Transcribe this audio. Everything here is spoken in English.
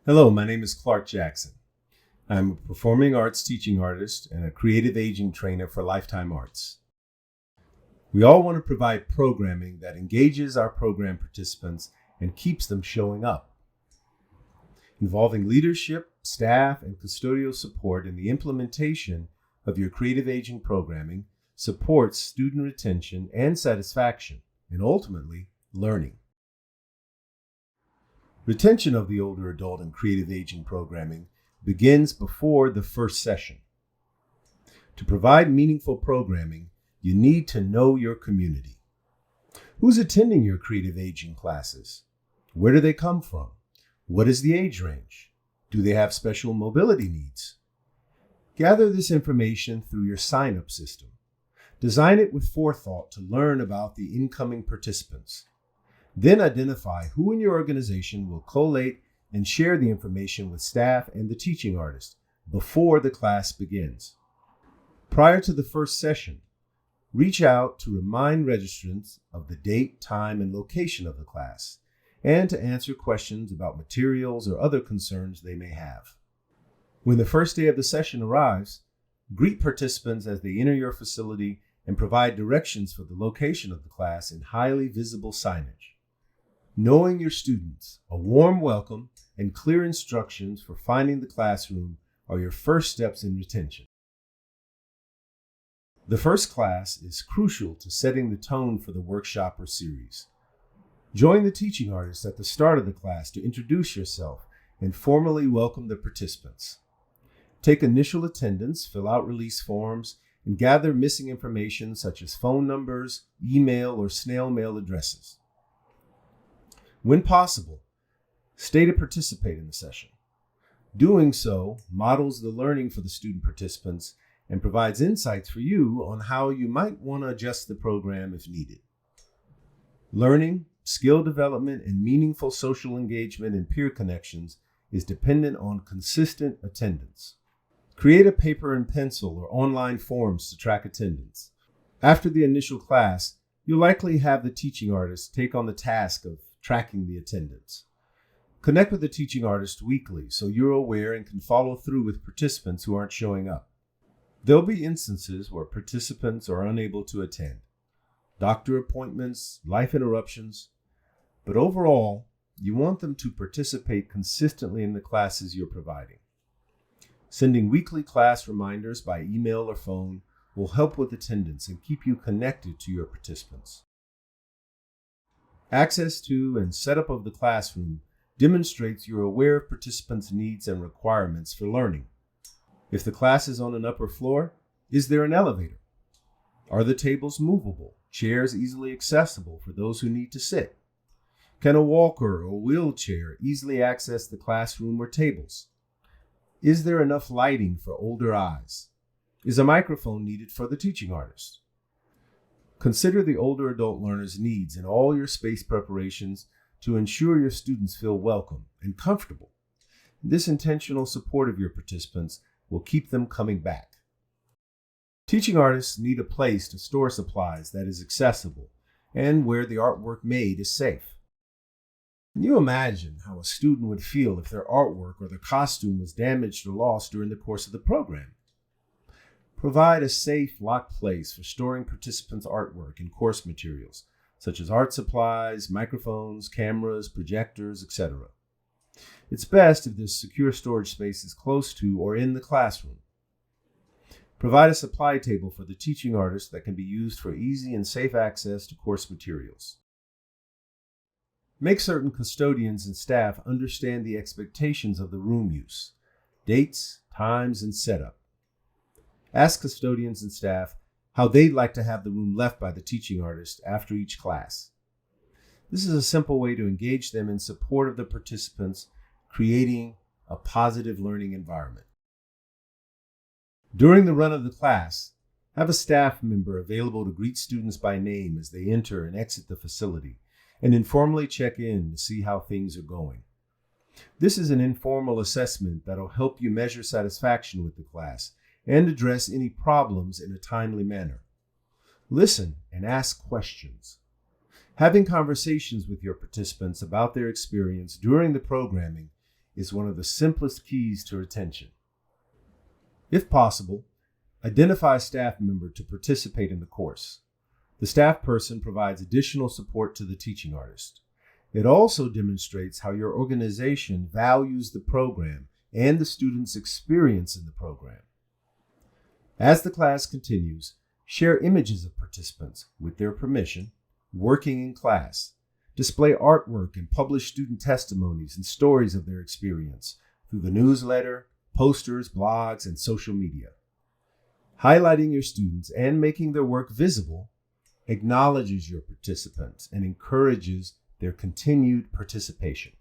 Hello, my name is Clark Jackson. I'm a performing arts teaching artist and a creative aging trainer for Lifetime Arts. We all want to provide programming that engages our program participants and keeps them showing up. Involving leadership, staff, and custodial support in the implementation of your creative aging programming supports student retention and satisfaction, and ultimately, learning. Retention of the older adult and creative aging programming begins before the first session. To provide meaningful programming, you need to know your community. Who's attending your creative aging classes? Where do they come from? What is the age range? Do they have special mobility needs? Gather this information through your sign-up system. Design it with forethought to learn about the incoming participants. Then identify who in your organization will collate and share the information with staff and the teaching artist before the class begins. Prior to the first session, reach out to remind registrants of the date, time, and location of the class, and to answer questions about materials or other concerns they may have. When the first day of the session arrives, greet participants as they enter your facility and provide directions for the location of the class in highly visible signage. Knowing your students, a warm welcome, and clear instructions for finding the classroom are your first steps in retention. The first class is crucial to setting the tone for the workshop or series. Join the teaching artist at the start of the class to introduce yourself and formally welcome the participants. Take initial attendance, fill out release forms, and gather missing information such as phone numbers, email, or snail mail addresses. When possible, stay to participate in the session. Doing so models the learning for the student participants and provides insights for you on how you might want to adjust the program if needed. Learning, skill development, and meaningful social engagement and peer connections is dependent on consistent attendance. Create a paper and pencil or online forms to track attendance. After the initial class, you'll likely have the teaching artist take on the task of tracking the attendance. Connect with the teaching artist weekly so you're aware and can follow through with participants who aren't showing up. There'll be instances where participants are unable to attend, doctor appointments, life interruptions, but overall, you want them to participate consistently in the classes you're providing. Sending weekly class reminders by email or phone will help with attendance and keep you connected to your participants. Access to and setup of the classroom demonstrates you're aware of participants' needs and requirements for learning. If the class is on an upper floor, is there an elevator? Are the tables movable, chairs easily accessible for those who need to sit? Can a walker or wheelchair easily access the classroom or tables? Is there enough lighting for older eyes? Is a microphone needed for the teaching artist? Consider the older adult learner's needs in all your space preparations to ensure your students feel welcome and comfortable. This intentional support of your participants will keep them coming back. Teaching artists need a place to store supplies that is accessible and where the artwork made is safe. Can you imagine how a student would feel if their artwork or their costume was damaged or lost during the course of the program? Provide a safe, locked place for storing participants' artwork and course materials, such as art supplies, microphones, cameras, projectors, etc. It's best if this secure storage space is close to or in the classroom. Provide a supply table for the teaching artist that can be used for easy and safe access to course materials. Make certain custodians and staff understand the expectations of the room use, dates, times, and setup. Ask custodians and staff how they'd like to have the room left by the teaching artist after each class. This is a simple way to engage them in support of the participants, creating a positive learning environment. During the run of the class, have a staff member available to greet students by name as they enter and exit the facility, and informally check in to see how things are going. This is an informal assessment that'll help you measure satisfaction with the class and address any problems in a timely manner. Listen and ask questions. Having conversations with your participants about their experience during the programming is one of the simplest keys to retention. If possible, identify a staff member to participate in the course. The staff person provides additional support to the teaching artist. It also demonstrates how your organization values the program and the student's experience in the program. As the class continues, share images of participants with their permission, working in class. Display artwork and publish student testimonies and stories of their experience through the newsletter, posters, blogs, and social media. Highlighting your students and making their work visible acknowledges your participants and encourages their continued participation.